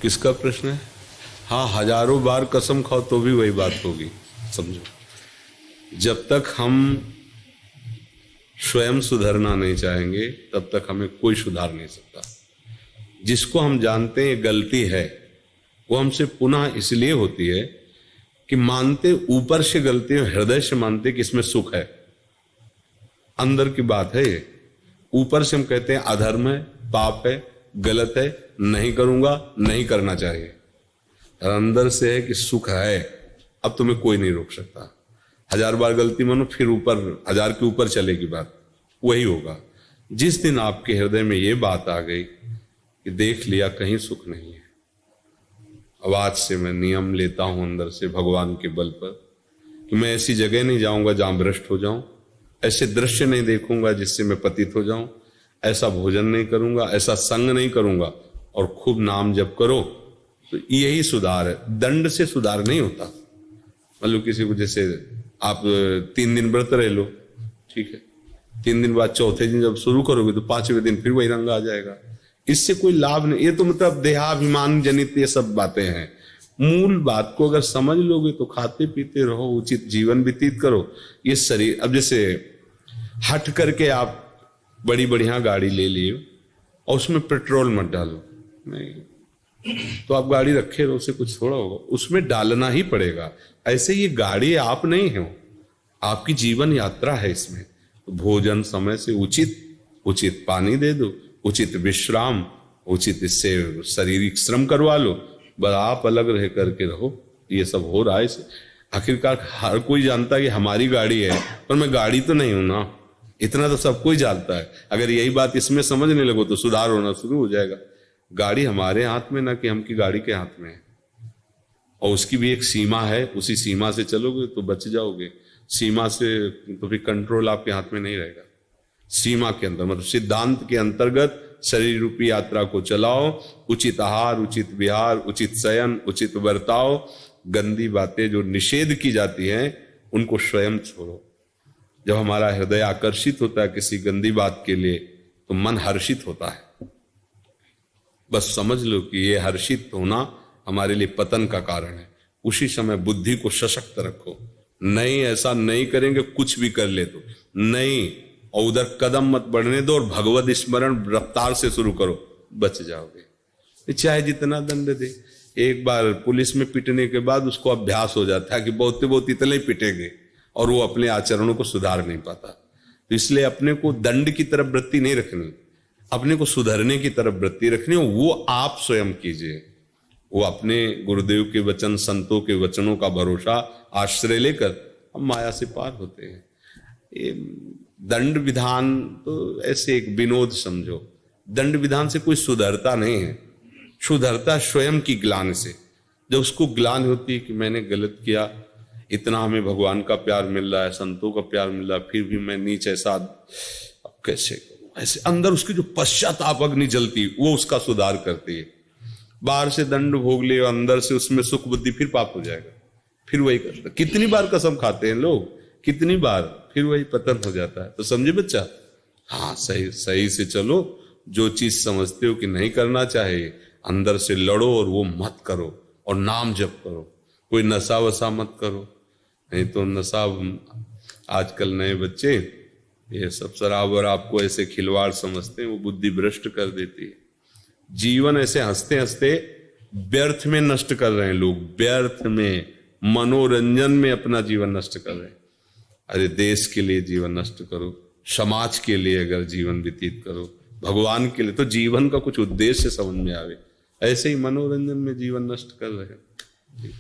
किसका प्रश्न है? हाँ, हजारों बार कसम खाओ तो भी वही बात होगी। समझो, जब तक हम स्वयं सुधरना नहीं चाहेंगे तब तक हमें कोई सुधार नहीं सकता। जिसको हम जानते हैं गलती है, वो हमसे पुनः इसलिए होती है कि मानते ऊपर से गलती है, हृदय से मानते कि इसमें सुख है। अंदर की बात है ये। ऊपर से हम कहते हैं अधर्म है, पाप है, गलत है, नहीं करूंगा, नहीं करना चाहिए। और अंदर से है कि सुख है, अब तुम्हें कोई नहीं रोक सकता। हजार बार गलती मानो, फिर ऊपर हजार के ऊपर चलेगी बात, वही होगा। जिस दिन आपके हृदय में ये बात आ गई कि देख लिया कहीं सुख नहीं है, अब आज से मैं नियम लेता हूं अंदर से भगवान के बल पर कि मैं ऐसी जगह नहीं जाऊंगा जहां भ्रष्ट हो जाऊं, ऐसे दृश्य नहीं देखूंगा जिससे मैं पतित हो जाऊं, ऐसा भोजन नहीं करूंगा, ऐसा संग नहीं करूंगा, और खूब नाम जप करो। तो यही सुधार है, दंड से सुधार नहीं होता। मतलब किसी को जैसे आप 3 दिन व्रत रह लो, ठीक है, 3 दिन बाद चौथे दिन जब शुरू करोगे तो 5वें दिन फिर वही रंग आ जाएगा। इससे कोई लाभ नहीं। ये तो मतलब देहाभिमान जनित ये सब बातें हैं। मूल बात को अगर समझ लोगे तो खाते पीते रहो, उचित जीवन व्यतीत करो। ये शरीर, अब जैसे हट करके आप बड़ी बढ़िया गाड़ी ले लिए और उसमें पेट्रोल मत डालो, नहीं तो आप गाड़ी रखे रहो, उससे कुछ थोड़ा होगा, उसमें डालना ही पड़ेगा। ऐसे ये गाड़ी आप नहीं हो, आपकी जीवन यात्रा है। इसमें तो भोजन समय से उचित पानी दे दो, उचित विश्राम, उचित इससे शारीरिक श्रम करवा लो, बस आप अलग रह करके रहो। ये सब हो रहा है इसे। आखिरकार हर कोई जानता है कि हमारी गाड़ी है, पर मैं गाड़ी तो नहीं हूं ना, इतना तो सब कोई जानता है। अगर यही बात इसमें समझने लगो तो सुधार होना शुरू हो जाएगा। गाड़ी हमारे हाथ में ना कि हम की गाड़ी के हाथ में है, और उसकी भी एक सीमा है, उसी सीमा से चलोगे तो बच जाओगे। सीमा से तो फिर कंट्रोल आपके हाथ में नहीं रहेगा। सीमा के अंदर मतलब सिद्धांत के अंतर्गत शरीर रूपी यात्रा को चलाओ। उचित आहार, उचित विहार, उचित शयन, उचित बर्ताव। गंदी बातें जो निषेध की जाती हैं उनको स्वयं छोड़ो। जब हमारा हृदय आकर्षित होता है किसी गंदी बात के लिए तो मन हर्षित होता है। बस समझ लो कि ये हर्षित होना हमारे लिए पतन का कारण है। उसी समय बुद्धि को सशक्त रखो। नहीं, ऐसा नहीं करेंगे, कुछ भी कर ले तो नहीं, और उधर कदम मत बढ़ने दो, और भगवत स्मरण रफ्तार से शुरू करो, बच जाओगे। चाहे जितना दंड दे। एक बार पुलिस में पिटने के बाद उसको अभ्यास हो जाता है कि बहुत इतने ही पिटेंगे, और वो अपने आचरणों को सुधार नहीं पाता। तो इसलिए अपने को दंड की तरफ वृत्ति नहीं रखनी, अपने को सुधरने की तरफ वृत्ति रखनी। वो आप स्वयं कीजिए। वो अपने गुरुदेव के वचन, संतों के वचनों का भरोसा आश्रय लेकर हम माया से पार होते हैं। ये दंड विधान तो ऐसे एक विनोद समझो। दंड विधान से कोई सुधरता नहीं है, सुधरता स्वयं की ग्लानि से। जब उसको ग्लानि होती है कि मैंने गलत किया, इतना हमें भगवान का प्यार मिल रहा है, संतों का प्यार मिल रहा है, फिर भी मैं नीच ऐसा, अब कैसे करूं, ऐसे अंदर उसकी जो पश्चाताप अग्नि जलती वो उसका सुधार करती है। बाहर से दंड भोग ले, अंदर से उसमें सुख बुद्धि, फिर पाप हो जाएगा, फिर वही करता। कितनी बार कसम खाते हैं लोग, कितनी बार, फिर वही पतन हो जाता है। तो समझे बच्चा? हाँ, सही से चलो। जो चीज समझते हो कि नहीं करना चाहिए, अंदर से लड़ो और वो मत करो, और नाम जप करो। कोई नशा वशा मत करो, नहीं तो नशा, आजकल नए बच्चे ये सब शराब और आपको ऐसे खिलवाड़ समझते हैं, वो बुद्धि भ्रष्ट कर देती है। जीवन ऐसे हंसते हंसते व्यर्थ में नष्ट कर रहे हैं लोग, व्यर्थ में, मनोरंजन में अपना जीवन नष्ट कर रहे हैं। अरे देश के लिए जीवन नष्ट करो, समाज के लिए अगर जीवन व्यतीत करो, भगवान के लिए, तो जीवन का कुछ उद्देश्य समझ में आवे। ऐसे ही मनोरंजन में जीवन नष्ट कर रहे हैं।